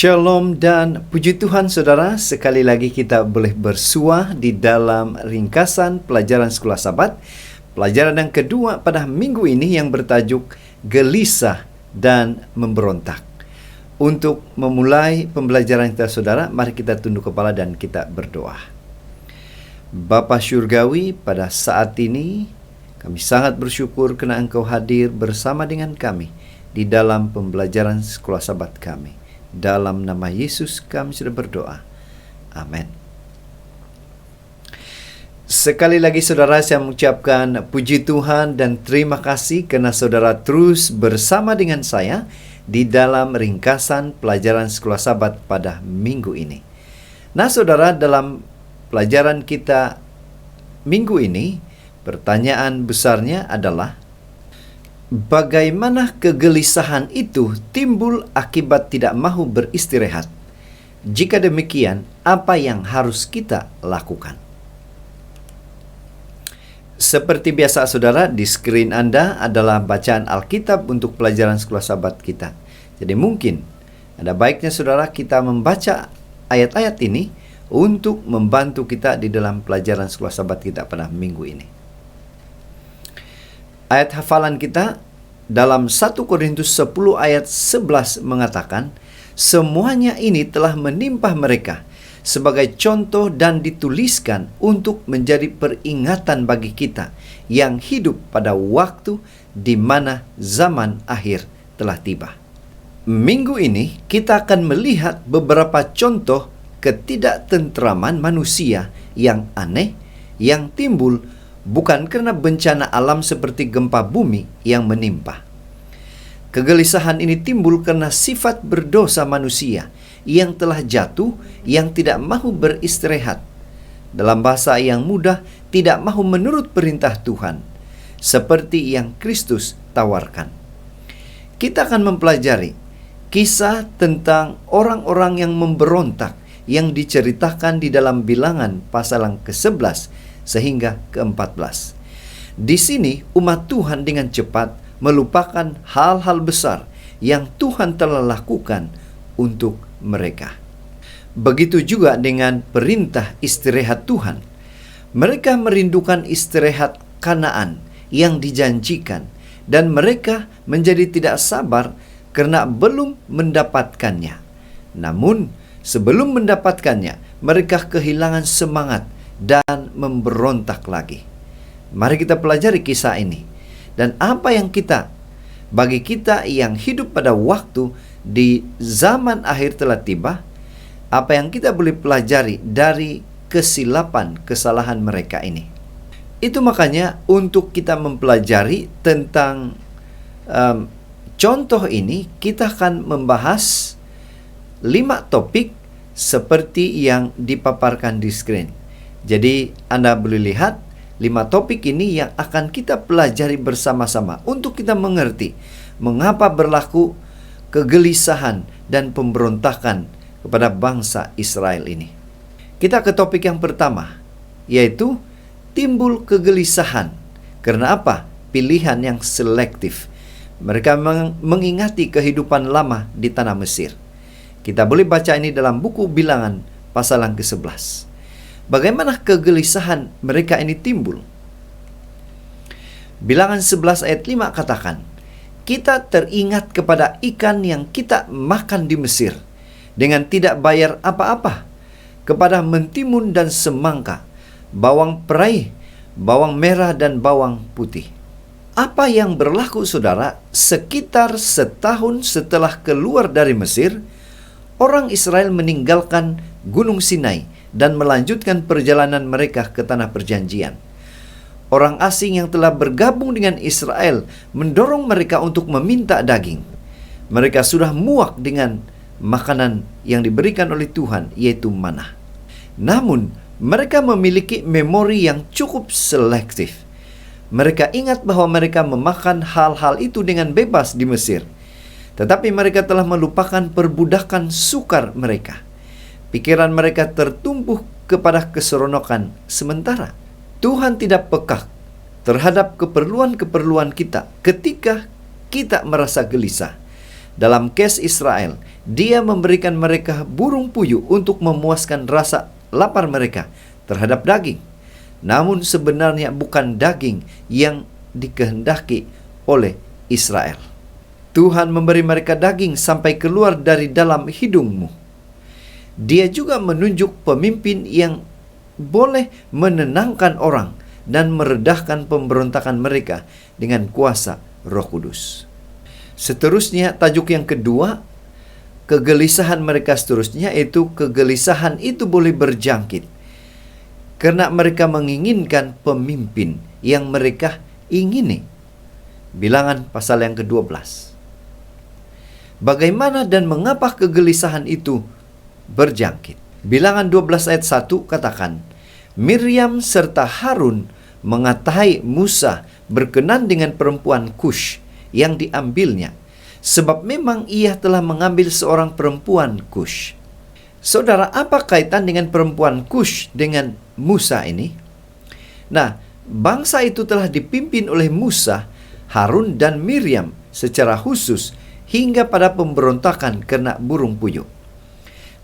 Shalom dan puji Tuhan saudara, sekali lagi kita boleh bersua di dalam ringkasan pelajaran Sekolah Sabat. Pelajaran yang kedua pada minggu ini yang bertajuk Gelisah dan Memberontak. Untuk memulai pembelajaran kita saudara, mari kita tunduk kepala dan kita berdoa. Bapa Syurgawi, pada saat ini kami sangat bersyukur karena Engkau hadir bersama dengan kami di dalam pembelajaran Sekolah Sabat kami. Dalam nama Yesus kami sudah berdoa. Amin. Sekali lagi saudara, saya mengucapkan puji Tuhan dan terima kasih karena saudara terus bersama dengan saya di dalam ringkasan pelajaran Sekolah Sabat pada minggu ini. Nah saudara, dalam pelajaran kita minggu ini, pertanyaan besarnya adalah bagaimana kegelisahan itu timbul akibat tidak mau beristirahat? Jika demikian, apa yang harus kita lakukan? Seperti biasa saudara, di screen Anda adalah bacaan Alkitab untuk pelajaran Sekolah Sabat kita. Jadi mungkin ada baiknya saudara kita membaca ayat-ayat ini untuk membantu kita di dalam pelajaran Sekolah Sabat kita pada minggu ini. Ayat hafalan kita dalam 1 Korintus 10 ayat 11 mengatakan, semuanya ini telah menimpa mereka sebagai contoh dan dituliskan untuk menjadi peringatan bagi kita yang hidup pada waktu di mana zaman akhir telah tiba. Minggu ini kita akan melihat beberapa contoh ketidaktentraman manusia yang aneh yang timbul bukan karena bencana alam seperti gempa bumi yang menimpa. Kegelisahan ini timbul karena sifat berdosa manusia yang telah jatuh, yang tidak mahu beristirahat. Dalam bahasa yang mudah, tidak mahu menurut perintah Tuhan, seperti yang Kristus tawarkan. Kita akan mempelajari kisah tentang orang-orang yang memberontak yang diceritakan di dalam Bilangan pasal yang ke-11 sehingga ke-14. Di sini umat Tuhan dengan cepat melupakan hal-hal besar yang Tuhan telah lakukan untuk mereka. Begitu juga dengan perintah istirahat Tuhan. Mereka merindukan istirahat Kanaan yang dijanjikan dan mereka menjadi tidak sabar karena belum mendapatkannya. Namun sebelum mendapatkannya, mereka kehilangan semangat dan memberontak lagi. Mari kita pelajari kisah ini. Dan apa yang bagi kita yang hidup pada waktu di zaman akhir telah tiba, apa yang kita boleh pelajari dari kesalahan mereka ini. Itu makanya untuk kita mempelajari tentang contoh ini, kita akan membahas 5 topik seperti yang dipaparkan di screen. Jadi Anda boleh lihat 5 topik ini yang akan kita pelajari bersama-sama untuk kita mengerti mengapa berlaku kegelisahan dan pemberontakan kepada bangsa Israel ini. Kita ke topik yang pertama, yaitu timbul kegelisahan. Karena apa? Pilihan yang selektif. Mereka mengingati kehidupan lama di tanah Mesir. Kita boleh baca ini dalam buku Bilangan pasal yang ke-11. Bagaimana kegelisahan mereka ini timbul? Bilangan 11 ayat 5 katakan, kita teringat kepada ikan yang kita makan di Mesir dengan tidak bayar apa-apa, kepada mentimun dan semangka, bawang perai, bawang merah dan bawang putih. Apa yang berlaku saudara? Sekitar setahun setelah keluar dari Mesir, orang Israel meninggalkan Gunung Sinai dan melanjutkan perjalanan mereka ke tanah perjanjian. Orang asing yang telah bergabung dengan Israel mendorong mereka untuk meminta daging. Mereka sudah muak dengan makanan yang diberikan oleh Tuhan, yaitu manna. Namun, mereka memiliki memori yang cukup selektif. Mereka ingat bahwa mereka memakan hal-hal itu dengan bebas di Mesir. Tetapi mereka telah melupakan perbudakan sukar mereka. Pikiran mereka tertumbuh kepada keseronokan sementara. Tuhan tidak peka terhadap keperluan-keperluan kita ketika kita merasa gelisah. Dalam kes Israel, Dia memberikan mereka burung puyuh untuk memuaskan rasa lapar mereka terhadap daging. Namun sebenarnya bukan daging yang dikehendaki oleh Israel. Tuhan memberi mereka daging sampai keluar dari dalam hidungmu. Dia juga menunjuk pemimpin yang boleh menenangkan orang dan meredahkan pemberontakan mereka dengan kuasa Roh Kudus. Seterusnya, tajuk yang kedua, kegelisahan mereka seterusnya, yaitu kegelisahan itu boleh berjangkit karena mereka menginginkan pemimpin yang mereka ingini. Bilangan pasal yang ke-12. Bagaimana dan mengapa kegelisahan itu berjangkit? Bilangan 12 ayat 1 katakan, Miriam serta Harun mengatai Musa berkenan dengan perempuan Kush yang diambilnya, sebab memang ia telah mengambil seorang perempuan Kush. Saudara, apa kaitan dengan perempuan Kush dengan Musa ini? Nah, bangsa itu telah dipimpin oleh Musa, Harun, dan Miriam secara khusus hingga pada pemberontakan karena burung puyuh.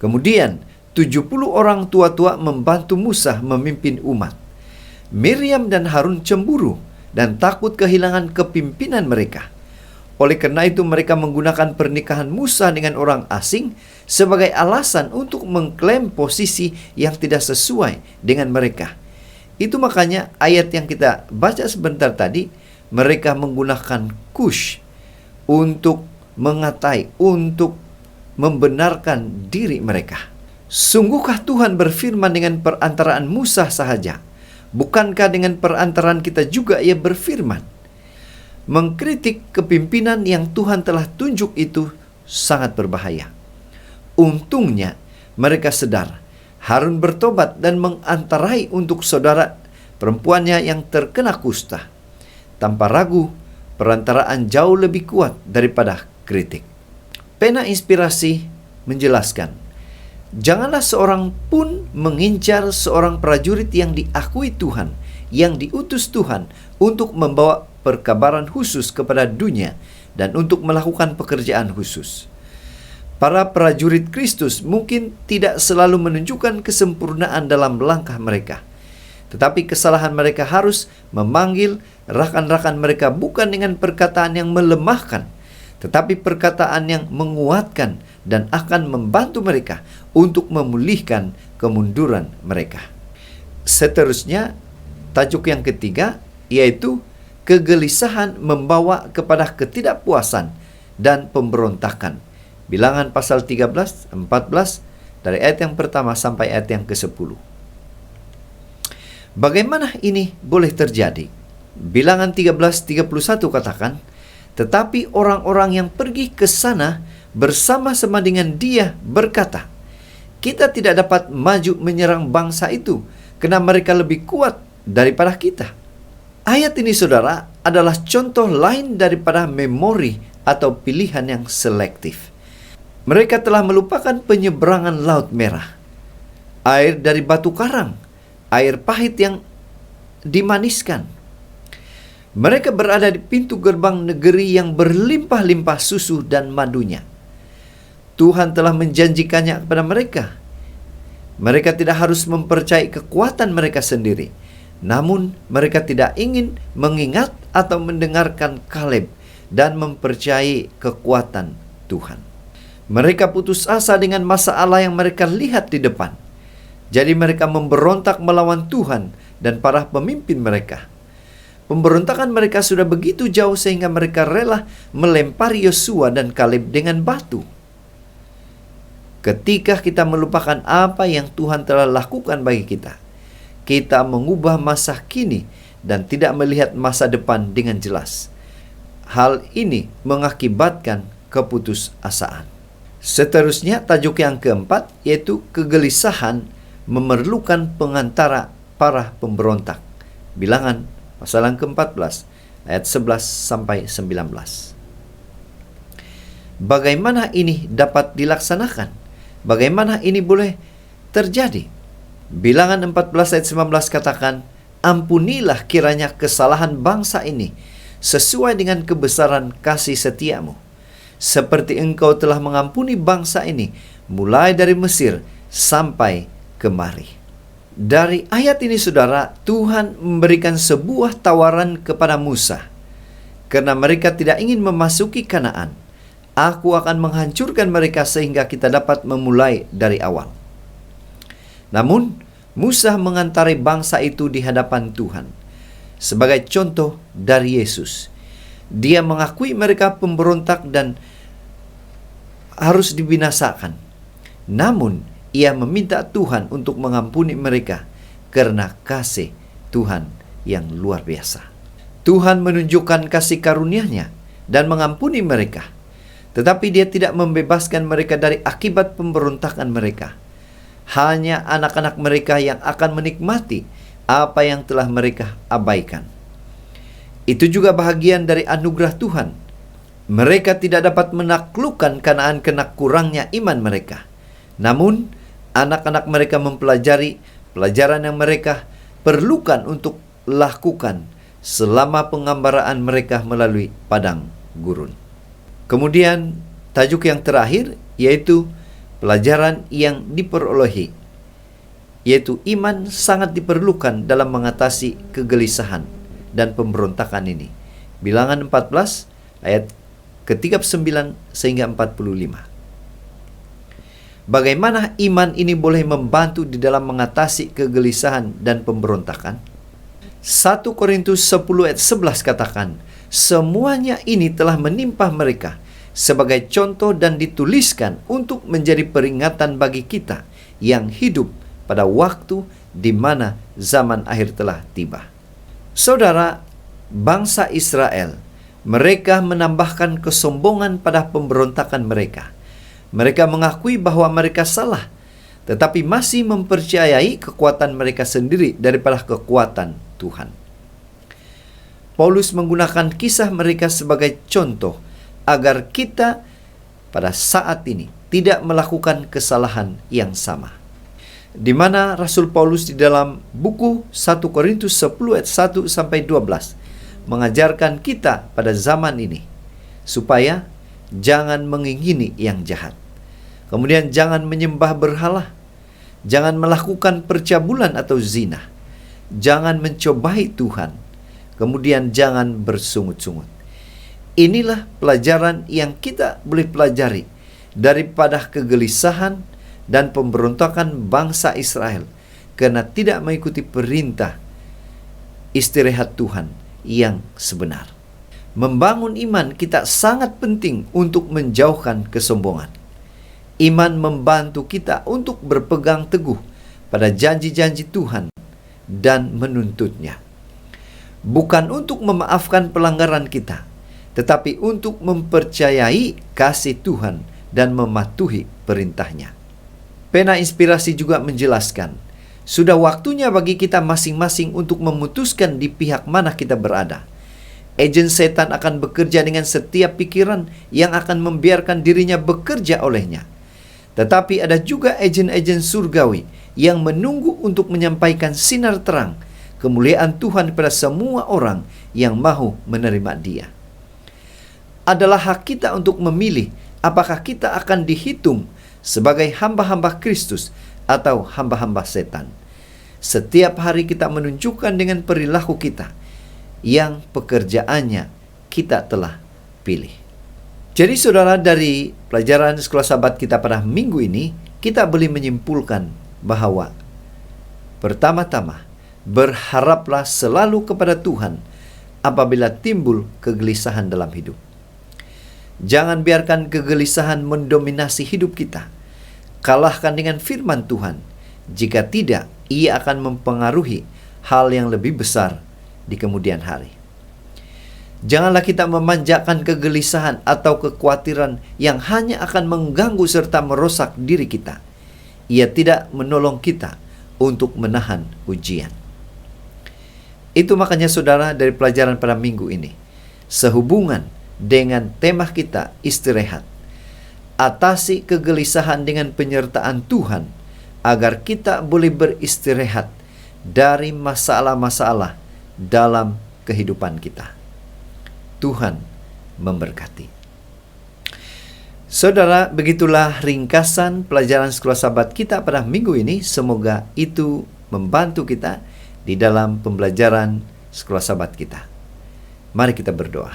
Kemudian, 70 orang tua-tua membantu Musa memimpin umat. Miriam dan Harun cemburu dan takut kehilangan kepimpinan mereka. Oleh karena itu mereka menggunakan pernikahan Musa dengan orang asing sebagai alasan untuk mengklaim posisi yang tidak sesuai dengan mereka. Itu makanya ayat yang kita baca sebentar tadi, mereka menggunakan Kush untuk mengatai, untuk membenarkan diri mereka. Sungguhkah Tuhan berfirman dengan perantaraan Musa sahaja? Bukankah dengan perantaraan kita juga Ia berfirman? Mengkritik kepimpinan yang Tuhan telah tunjuk itu sangat berbahaya. Untungnya mereka sadar. Harun bertobat dan mengantarai untuk saudara perempuannya yang terkena kusta. Tanpa ragu, perantaraan jauh lebih kuat daripada kritik. Pena Inspirasi menjelaskan, janganlah seorang pun mengincar seorang prajurit yang diakui Tuhan, yang diutus Tuhan untuk membawa perkabaran khusus kepada dunia dan untuk melakukan pekerjaan khusus. Para prajurit Kristus mungkin tidak selalu menunjukkan kesempurnaan dalam langkah mereka. Tetapi kesalahan mereka harus memanggil rakan-rakan mereka bukan dengan perkataan yang melemahkan, tetapi perkataan yang menguatkan dan akan membantu mereka untuk memulihkan kemunduran mereka. Seterusnya, tajuk yang ketiga, yaitu kegelisahan membawa kepada ketidakpuasan dan pemberontakan. Bilangan pasal 13, 14, dari ayat yang pertama sampai ayat yang ke-10. Bagaimana ini boleh terjadi? Bilangan 13:31 katakan, tetapi orang-orang yang pergi ke sana bersama-sama dengan dia berkata, kita tidak dapat maju menyerang bangsa itu, karena mereka lebih kuat daripada kita. Ayat ini, saudara, adalah contoh lain daripada memori atau pilihan yang selektif. Mereka telah melupakan penyeberangan Laut Merah, air dari batu karang, air pahit yang dimaniskan. Mereka berada di pintu gerbang negeri yang berlimpah-limpah susu dan madunya. Tuhan telah menjanjikannya kepada mereka. Mereka tidak harus mempercayai kekuatan mereka sendiri. Namun mereka tidak ingin mengingat atau mendengarkan Kaleb dan mempercayai kekuatan Tuhan. Mereka putus asa dengan masalah yang mereka lihat di depan. Jadi mereka memberontak melawan Tuhan dan para pemimpin mereka. Pemberontakan mereka sudah begitu jauh sehingga mereka rela melempari Yosua dan Kaleb dengan batu. Ketika kita melupakan apa yang Tuhan telah lakukan bagi kita, kita mengubah masa kini dan tidak melihat masa depan dengan jelas. Hal ini mengakibatkan keputusasaan. Seterusnya, tajuk yang keempat, yaitu kegelisahan memerlukan pengantara para pemberontak. Bilangan pasal yang ke-14 ayat 11 sampai 19. Bagaimana ini dapat dilaksanakan? Bagaimana ini boleh terjadi? Bilangan 14 ayat 19 katakan, ampunilah kiranya kesalahan bangsa ini sesuai dengan kebesaran kasih setiamu. seperti Engkau telah mengampuni bangsa ini, mulai dari Mesir sampai kemari. Dari ayat ini, saudara, Tuhan memberikan sebuah tawaran kepada Musa. Karena mereka tidak ingin memasuki Kanaan, Aku akan menghancurkan mereka sehingga kita dapat memulai dari awal. Namun, Musa mengantari bangsa itu di hadapan Tuhan. Sebagai contoh dari Yesus, Dia mengakui mereka pemberontak dan harus dibinasakan. Namun, Ia meminta Tuhan untuk mengampuni mereka karena kasih Tuhan yang luar biasa. Tuhan menunjukkan kasih karunia-Nya dan mengampuni mereka. Tetapi Dia tidak membebaskan mereka dari akibat pemberontakan mereka. Hanya anak-anak mereka yang akan menikmati apa yang telah mereka abaikan. Itu juga bahagian dari anugerah Tuhan. Mereka tidak dapat menaklukkan Kanaan karena kurangnya iman mereka. Namun, anak-anak mereka mempelajari pelajaran yang mereka perlukan untuk lakukan selama pengambaraan mereka melalui padang gurun. Kemudian, tajuk yang terakhir yaitu pelajaran yang diperolehi, yaitu iman sangat diperlukan dalam mengatasi kegelisahan dan pemberontakan ini. Bilangan 14 ayat ke-39 sehingga 45. Bagaimana iman ini boleh membantu di dalam mengatasi kegelisahan dan pemberontakan? 1 Korintus 10 ayat 11 katakan, semuanya ini telah menimpa mereka sebagai contoh dan dituliskan untuk menjadi peringatan bagi kita yang hidup pada waktu di mana zaman akhir telah tiba. Saudara, bangsa Israel, mereka menambahkan kesombongan pada pemberontakan mereka. Mereka mengakui bahwa mereka salah, tetapi masih mempercayai kekuatan mereka sendiri daripada kekuatan Tuhan. Paulus menggunakan kisah mereka sebagai contoh agar kita pada saat ini tidak melakukan kesalahan yang sama. Di mana Rasul Paulus di dalam buku 1 Korintus 10 ayat 1 sampai 12 mengajarkan kita pada zaman ini supaya jangan mengingini yang jahat. Kemudian jangan menyembah berhala, jangan melakukan percabulan atau zina, jangan mencobai Tuhan, kemudian jangan bersungut-sungut. Inilah pelajaran yang kita boleh pelajari daripada kegelisahan dan pemberontakan bangsa Israel karena tidak mengikuti perintah istirahat Tuhan yang sebenar. Membangun iman kita sangat penting untuk menjauhkan kesombongan. Iman membantu kita untuk berpegang teguh pada janji-janji Tuhan dan menuntutnya. Bukan untuk memaafkan pelanggaran kita, tetapi untuk mempercayai kasih Tuhan dan mematuhi perintahnya. Pena Inspirasi juga menjelaskan, sudah waktunya bagi kita masing-masing untuk memutuskan di pihak mana kita berada. Agen setan akan bekerja dengan setiap pikiran yang akan membiarkan dirinya bekerja olehnya. Tetapi ada juga agen-agen surgawi yang menunggu untuk menyampaikan sinar terang kemuliaan Tuhan kepada semua orang yang mahu menerima Dia. Adalah hak kita untuk memilih apakah kita akan dihitung sebagai hamba-hamba Kristus atau hamba-hamba setan. Setiap hari kita menunjukkan dengan perilaku kita yang pekerjaannya kita telah pilih. Jadi saudara, dari pelajaran Sekolah Sabat kita pada minggu ini, kita boleh menyimpulkan bahwa pertama-tama, berharaplah selalu kepada Tuhan apabila timbul kegelisahan dalam hidup. Jangan biarkan kegelisahan mendominasi hidup kita. Kalahkan dengan firman Tuhan. Jika tidak, ia akan mempengaruhi hal yang lebih besar di kemudian hari. Janganlah kita memanjakan kegelisahan atau kekhawatiran yang hanya akan mengganggu serta merosak diri kita. Ia tidak menolong kita untuk menahan ujian. Itu makanya saudara, dari pelajaran pada minggu ini, sehubungan dengan tema kita istirahat, atasi kegelisahan dengan penyertaan Tuhan agar kita boleh beristirahat dari masalah-masalah dalam kehidupan kita. Tuhan memberkati. Saudara, begitulah ringkasan pelajaran Sekolah Sabat kita pada minggu ini. Semoga itu membantu kita di dalam pembelajaran Sekolah Sabat kita. Mari kita berdoa.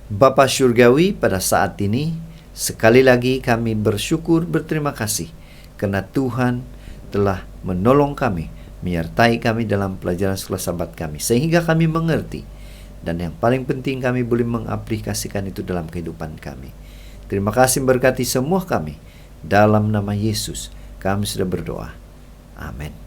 Bapa Surgawi, pada saat ini sekali lagi kami bersyukur, berterima kasih karena Tuhan telah menolong kami, menyertai kami dalam pelajaran Sekolah Sabat kami, sehingga kami mengerti, dan yang paling penting kami boleh mengaplikasikan itu dalam kehidupan kami. Terima kasih berkati semua kami. Dalam nama Yesus kami sudah berdoa. Amin.